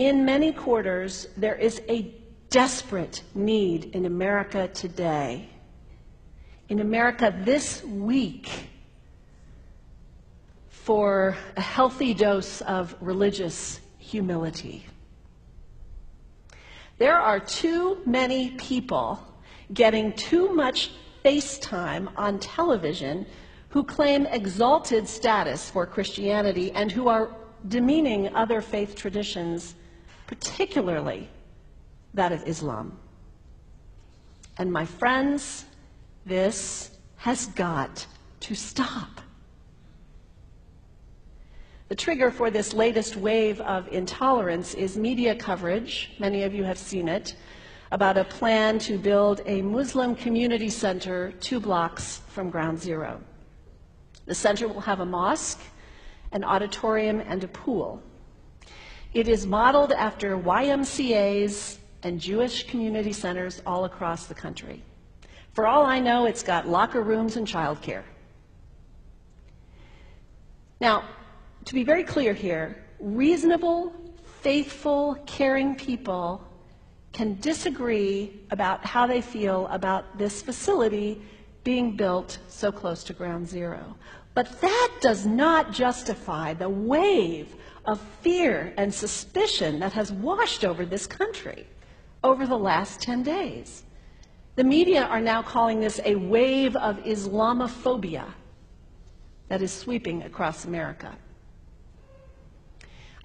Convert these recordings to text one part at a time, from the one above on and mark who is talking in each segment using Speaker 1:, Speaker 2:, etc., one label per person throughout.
Speaker 1: In many quarters, there is a desperate need in America today, in America this week, for a healthy dose of religious humility. There are too many people getting too much face time on television who claim exalted status for Christianity and who are demeaning other faith traditions, particularly that of Islam. And my friends, this has got to stop. The trigger for this latest wave of intolerance is media coverage, many of you have seen it, about a plan to build a Muslim community center 2 blocks from Ground Zero. The center will have a mosque, an auditorium, and a pool. It is modeled after YMCAs and Jewish community centers all across the country. For all I know, it's got locker rooms and childcare. Now, to be very clear here, reasonable, faithful, caring people can disagree about how they feel about this facility being built so close to Ground Zero. But that does not justify the wave of fear and suspicion that has washed over this country over the last 10 days. The media are now calling this a wave of Islamophobia that is sweeping across America.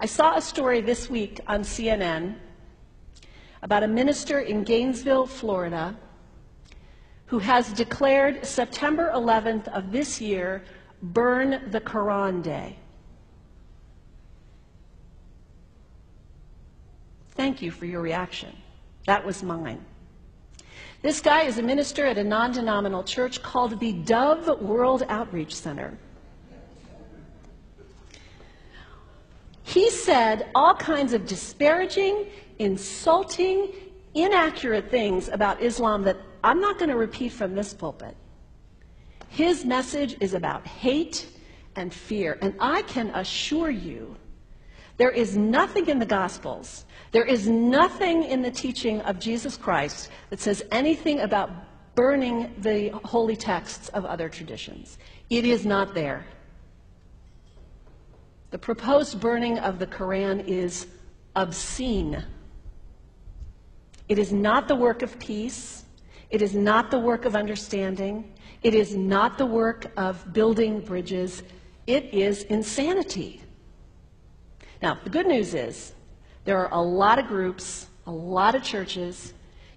Speaker 1: I saw a story this week on CNN about a minister in Gainesville, Florida, who has declared September 11th of this year Burn the Quran Day. Thank you for your reaction. That was mine. This guy is a minister at a non-denominational church called the Dove World Outreach Center. He said all kinds of disparaging, insulting, inaccurate things about Islam that I'm not going to repeat from this pulpit. His message is about hate and fear, and I can assure you there is nothing in the Gospels, there is nothing in the teaching of Jesus Christ that says anything about burning the holy texts of other traditions. It is not there. The proposed burning of the Quran is obscene. It is not the work of peace. It is not the work of understanding. It is not the work of building bridges. It is insanity. Now, the good news is there are a lot of groups, a lot of churches,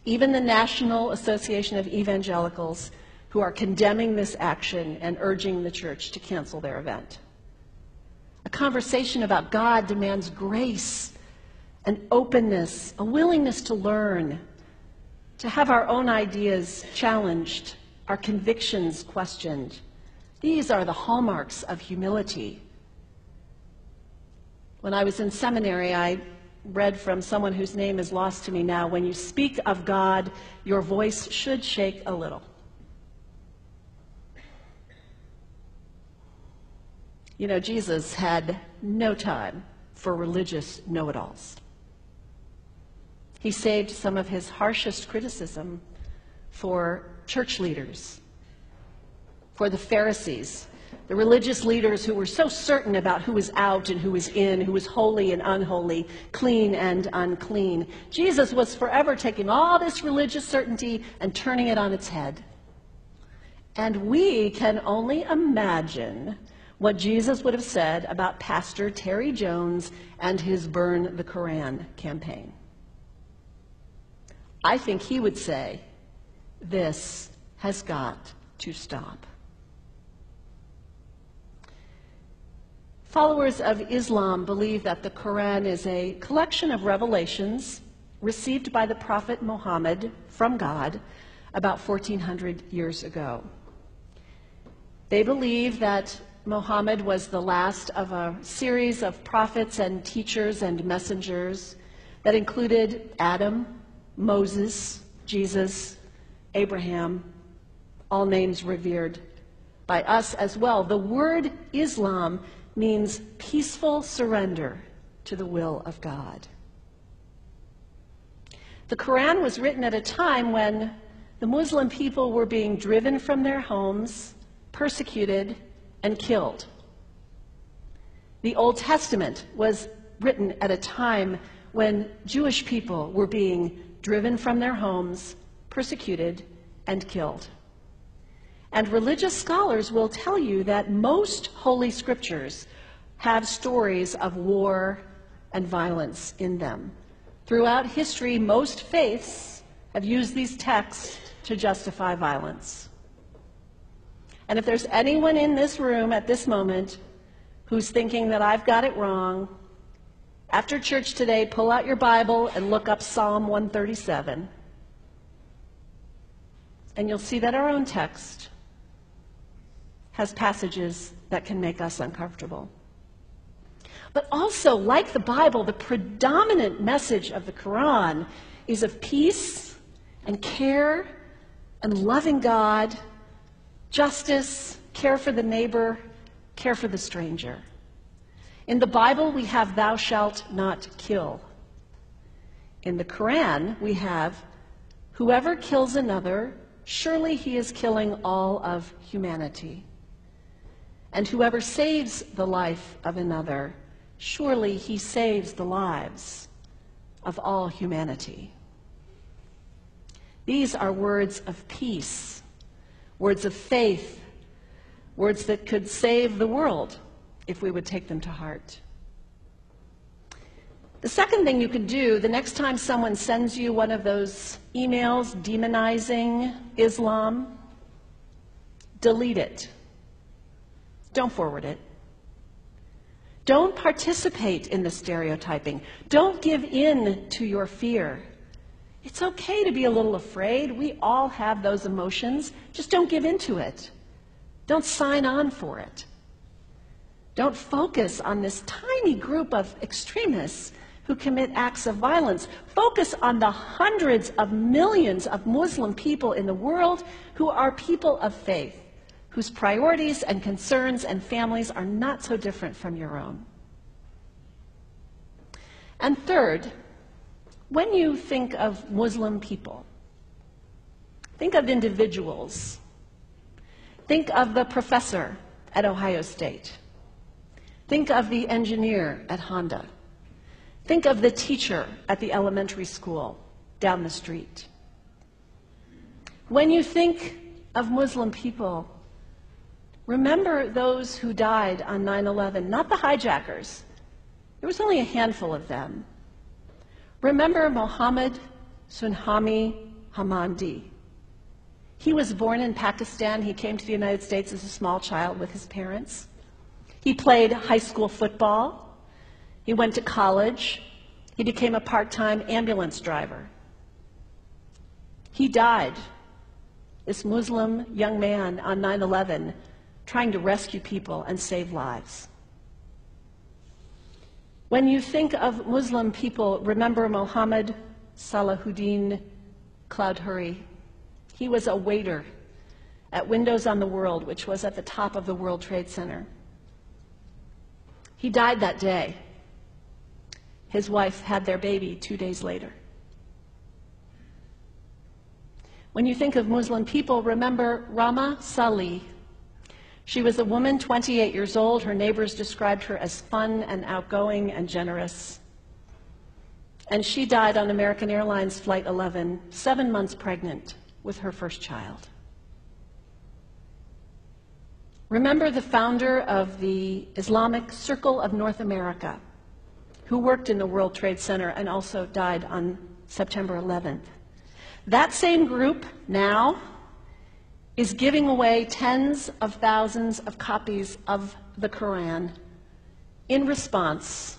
Speaker 1: even the National Association of Evangelicals, who are condemning this action and urging the church to cancel their event. A conversation about God demands grace and openness, a willingness to learn, to have our own ideas challenged, our convictions questioned. These are the hallmarks of humility. When I was in seminary, I read from someone whose name is lost to me now, when you speak of God, your voice should shake a little. You know, Jesus had no time for religious know-it-alls. He saved some of his harshest criticism for church leaders, for the Pharisees, the religious leaders who were so certain about who was out and who was in, who was holy and unholy, clean and unclean. Jesus was forever taking all this religious certainty and turning it on its head. And we can only imagine what Jesus would have said about Pastor Terry Jones and his Burn the Quran campaign. I think he would say, this has got to stop. Followers of Islam believe that the Quran is a collection of revelations received by the Prophet Muhammad from God about 1400 years ago. They believe that Muhammad was the last of a series of prophets and teachers and messengers that included Adam, Moses, Jesus, Abraham, all names revered by us as well. The word Islam means peaceful surrender to the will of God. The Quran was written at a time when the Muslim people were being driven from their homes, persecuted, and killed. The Old Testament was written at a time when Jewish people were being driven from their homes, persecuted, and killed. And religious scholars will tell you that most holy scriptures have stories of war and violence in them. Throughout history, most faiths have used these texts to justify violence. And if there's anyone in this room at this moment who's thinking that I've got it wrong, after church today, pull out your Bible and look up Psalm 137. And you'll see that our own text has passages that can make us uncomfortable. But also, like the Bible, the predominant message of the Quran is of peace and care and loving God, justice, care for the neighbor, care for the stranger. In the Bible, we have thou shalt not kill. In the Quran, we have whoever kills another, surely he is killing all of humanity. And whoever saves the life of another, surely he saves the lives of all humanity. These are words of peace, words of faith, words that could save the world if we would take them to heart. The second thing you can do, the next time someone sends you one of those emails demonizing Islam, delete it. Don't forward it. Don't participate in the stereotyping. Don't give in to your fear. It's okay to be a little afraid. We all have those emotions. Just don't give in to it. Don't sign on for it. Don't focus on this tiny group of extremists who commit acts of violence. Focus on the hundreds of millions of Muslim people in the world who are people of faith, whose priorities and concerns and families are not so different from your own. And third, when you think of Muslim people, think of individuals. Think of the professor at Ohio State. Think of the engineer at Honda. Think of the teacher at the elementary school down the street. When you think of Muslim people, remember those who died on 9/11, not the hijackers. There was only a handful of them. Remember Mohammed Sunhami Hamandi. He was born in Pakistan. He came to the United States as a small child with his parents. He played high school football. He went to college. He became a part-time ambulance driver. He died, this Muslim young man, on 9/11, trying to rescue people and save lives. When you think of Muslim people, remember Mohammed Salahuddin Cloudhurry. He was a waiter at Windows on the World, which was at the top of the World Trade Center. He died that day. His wife had their baby 2 days later. When you think of Muslim people, remember Rama Salih. She was a woman, 28 years old. Her neighbors described her as fun and outgoing and generous. And she died on American Airlines Flight 11, 7 months pregnant with her first child. Remember the founder of the Islamic Circle of North America, who worked in the World Trade Center and also died on September 11th. That same group now is giving away tens of thousands of copies of the Quran in response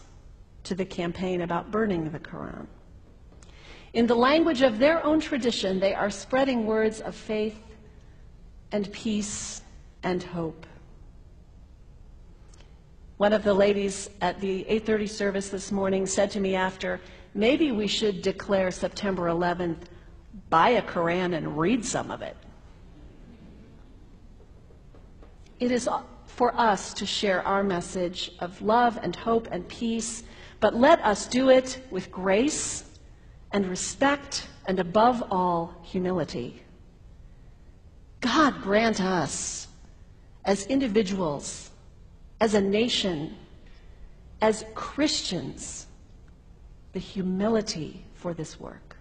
Speaker 1: to the campaign about burning the Quran. In the language of their own tradition, they are spreading words of faith and peace and hope. One of the ladies at the 8:30 service this morning said to me after, maybe we should declare September 11th, buy a Quran and read some of it. It is for us to share our message of love and hope and peace, but let us do it with grace and respect, and above all, humility. God grant us, as individuals, as a nation, as Christians, the humility for this work.